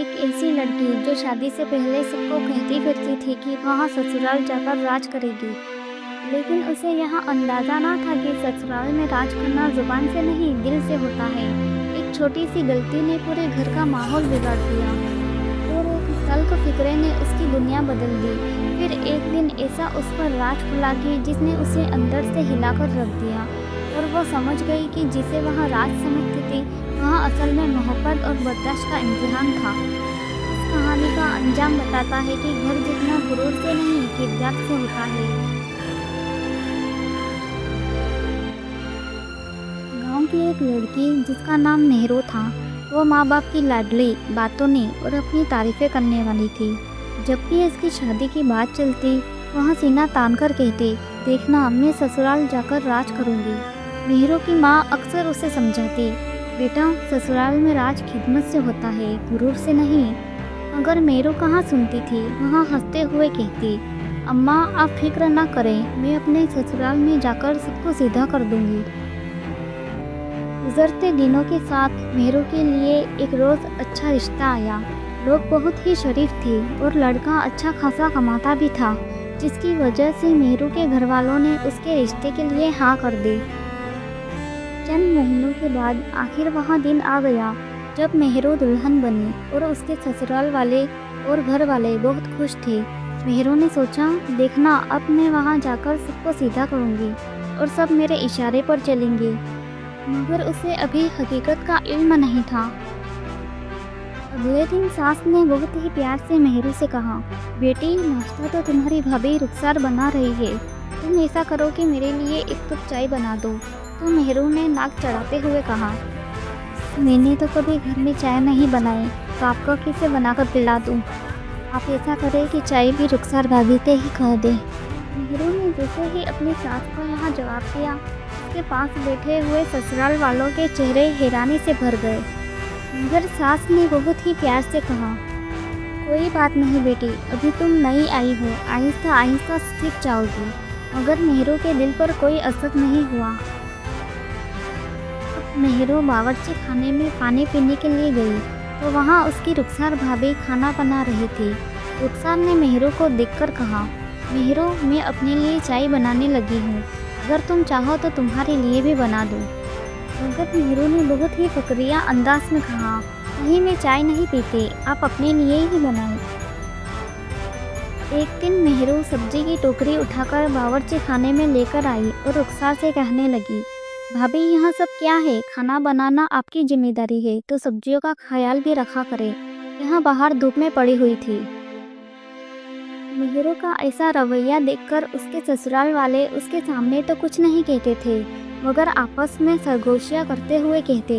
एक ऐसी लड़की जो शादी से पहले सबको कहती फिरती थी कि वहाँ ससुराल जाकर राज करेगी, लेकिन उसे यहाँ अंदाजा ना था कि ससुराल में राज करना जुबान से नहीं दिल से होता है। एक छोटी सी गलती ने पूरे घर का माहौल बिगाड़ दिया और एक तल्ख फिक्रे ने उसकी दुनिया बदल दी। फिर एक दिन ऐसा उस पर राज खुला कि जिसने उसे अंदर से हिलाकर रख दिया और वो समझ गई कि जिसे वह राज समझती थी वह असल में मोहब्बत और बर्दाश्त का इम्तिहान था। इस कहानी का अंजाम बताता है कि घर जितना गुरूर से नहीं किरदार से होता है। गांव की एक लड़की जिसका नाम मेहरू था, वो माँ बाप की लाडली, बातोनी और अपनी तारीफें करने वाली थी। जब भी इसकी शादी की बात चलती, वह सीना तान कर कहती, देखना मैं ससुराल जाकर राज करूँगी। मेहरू की माँ अक्सर उसे समझाती, बेटा ससुराल में राज खिदमत से होता है, गुरूर से नहीं। मगर मेहरू कहाँ सुनती थी, वहाँ हंसते हुए कहती, अम्मा आप फिक्र ना करें, मैं अपने ससुराल में जाकर सबको सीधा कर दूंगी। गुजरते दिनों के साथ मेहरू के लिए एक रोज़ अच्छा रिश्ता आया। लोग बहुत ही शरीफ थे और लड़का अच्छा खासा कमाता भी था, जिसकी वजह से मेहरू के घर वालों ने उसके रिश्ते के लिए हाँ कर दी। चंद महीनों के बाद आखिर वह दिन आ गया जब मेहरू दुल्हन बनी और उसके ससुराल वाले और घर वाले बहुत खुश थे। मेहरू ने सोचा, देखना अब मैं वहाँ जाकर सबको सीधा करूँगी और सब मेरे इशारे पर चलेंगे। मगर उसे अभी हकीकत का इल्म नहीं था। अगले दिन सास ने बहुत ही प्यार से मेहरू से कहा, बेटी नाश्ता तो तुम्हारी भाभी रुखसार बना रही है, तुम ऐसा करो कि मेरे लिए एक कप चाय बना दो। तो मेहरू ने नाक चढ़ाते हुए कहा, मैंने तो कभी घर में चाय नहीं बनाई, तो आपको किसे बनाकर पिला दूँ? आप ऐसा करें कि चाय भी रुखसार भाभी से ही कह दे। मेहरू ने जैसे ही अपनी सास को यहाँ जवाब दिया, उसके पास बैठे हुए ससुराल वालों के चेहरे हैरानी से भर गए। मगर सास ने बहुत ही प्यार से कहा, कोई बात नहीं बेटी, अभी तुम नई आई हो, आहिस्ता आहिस्ता सीख जाओगी। मगर मेहरू के दिल पर कोई असर नहीं हुआ। मेहरू बावर्ची खाने में पानी पीने के लिए गई तो वहाँ उसकी रुखसार भाभी खाना बना रही थी। रुखसार ने मेहरू को देखकर कहा, मेहरू मैं अपने लिए चाय बनाने लगी हूँ, अगर तुम चाहो तो तुम्हारे लिए भी बना दूँ। मगर मेहरू ने बहुत ही फकरिया अंदाज में कहा, नहीं मैं चाय नहीं पीती, आप अपने लिए ही बनाएं। एक दिन मेहरू सब्जी की टोकरी उठाकर बावर्ची खाने में लेकर आई और रुखसार से कहने लगी, भाभी यहाँ सब क्या है, खाना बनाना आपकी जिम्मेदारी है तो सब्जियों का ख्याल भी रखा करें, यहाँ बाहर धूप में पड़ी हुई थी। मेहरू का ऐसा रवैया देखकर उसके ससुराल वाले उसके सामने तो कुछ नहीं कहते थे, मगर आपस में सरगोशियाँ करते हुए कहते,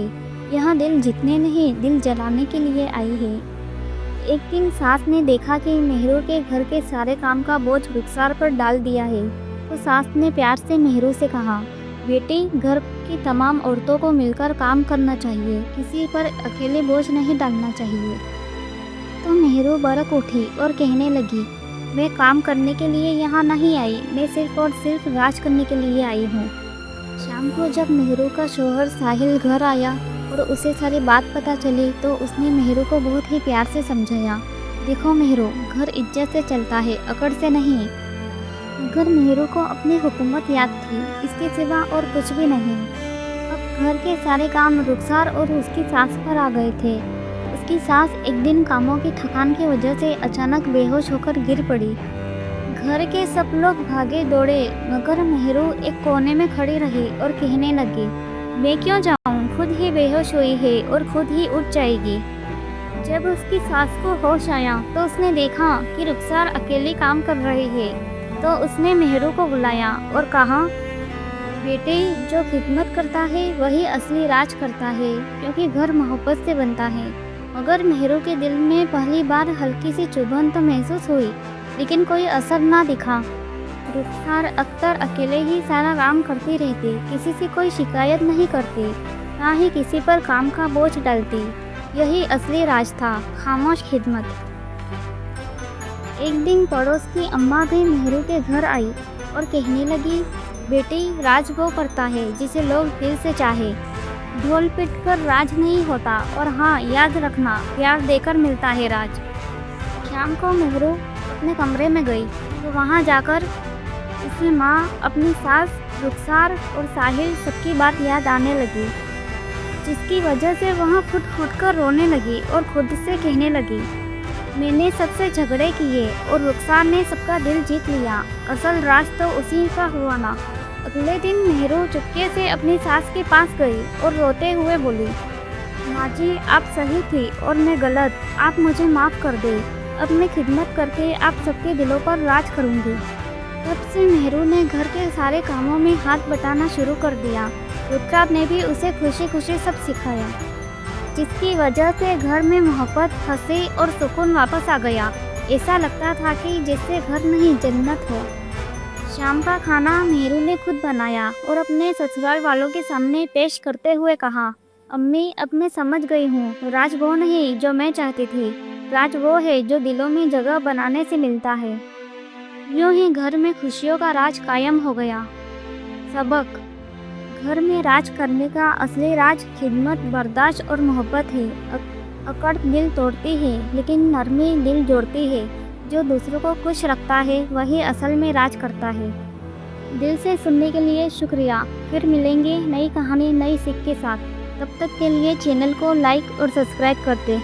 यहाँ दिल जीतने नहीं दिल जलाने के लिए आई है। एक दिन सास ने देखा कि मेहरू के घर के सारे काम का बोझ रुखसार पर डाल दिया है, तो सास ने प्यार से मेहरू से कहा, बेटी घर की तमाम औरतों को मिलकर काम करना चाहिए, किसी पर अकेले बोझ नहीं डालना चाहिए। तो मेहरू बरक उठी और कहने लगी, मैं काम करने के लिए यहाँ नहीं आई, मैं सिर्फ और सिर्फ राज करने के लिए आई हूँ। शाम को जब मेहरू का शौहर साहिल घर आया और उसे सारी बात पता चली तो उसने मेहरू को बहुत ही प्यार से समझाया, देखो मेहरू, घर इज्जत से चलता है, अकड़ से नहीं। मगर मेहरू को अपनी हुकूमत याद थी, इसके सिवा और कुछ भी नहीं। अब घर के सारे काम रुखसार और उसकी सास पर आ गए थे। उसकी सास एक दिन कामों की थकान की वजह से अचानक बेहोश होकर गिर पड़ी। घर के सब लोग भागे दौड़े, मगर मेहरू एक कोने में खड़ी रही और कहने लगी, मैं क्यों जाऊं, खुद ही बेहोश हुई है और खुद ही उठ जाएगी। जब उसकी सास को होश आया तो उसने देखा कि रुखसार अकेली काम कर रही है, तो उसने मेहरू को बुलाया और कहा, बेटे जो खिदमत करता है वही असली राज करता है, क्योंकि घर मोहब्बत से बनता है। मगर मेहरू के दिल में पहली बार हल्की सी चुभन तो महसूस हुई, लेकिन कोई असर ना दिखा। रुखसार अक्सर अकेले ही सारा काम करती रहती, किसी से कोई शिकायत नहीं करती, ना ही किसी पर काम का बोझ डालती। यही असली राज था, खामोश खिदमत। एक दिन पड़ोस की अम्मा भी मेहरू के घर आई और कहने लगी, बेटी राज वो करता है जिसे लोग दिल से चाहे। ढोल पीट कर राज नहीं होता, और हाँ, याद रखना, प्यार देकर मिलता है राज। शाम को मेहरू अपने कमरे में गई तो वहाँ जाकर उसकी माँ, अपनी सास, रुखसार और साहिल सबकी बात याद आने लगी, जिसकी वजह से वहाँ फुट फुट कर रोने लगी और खुद से कहने लगी, मैंने सबसे झगड़े किए और रुखसार ने सबका दिल जीत लिया। असल राज तो उसी का हुआ ना। अगले दिन मेहरू चुपके से अपनी सास के पास गई और रोते हुए बोली, माँ जी, आप सही थी और मैं गलत, आप मुझे माफ़ कर दे। अब मैं खिदमत करके आप सबके दिलों पर राज करूँगी। तब से मेहरू ने घर के सारे कामों में हाथ बटाना शुरू कर दिया। रुखसार ने भी उसे खुशी खुशी सब सिखाया, जिसकी वजह से घर में मोहब्बत, हंसी और सुकून वापस आ गया। ऐसा लगता था कि जैसे घर नहीं जन्नत हो। शाम का खाना मेहरू ने खुद बनाया और अपने ससुराल वालों के सामने पेश करते हुए कहा, अम्मी, अब मैं समझ गई हूँ, राज वो नहीं जो मैं चाहती थी, राज वो है जो दिलों में जगह बनाने से मिलता है। यूँ ही घर में खुशियों का राज कायम हो गया। सबक: घर में राज करने का असली राज खिदमत, बर्दाश्त और मोहब्बत है। अकड़ दिल तोड़ती है, लेकिन नरमी दिल जोड़ती है। जो दूसरों को खुश रखता है वही असल में राज करता है। दिल से सुनने के लिए शुक्रिया। फिर मिलेंगे नई कहानी, नई सीख के साथ। तब तक के लिए चैनल को लाइक और सब्सक्राइब कर दें।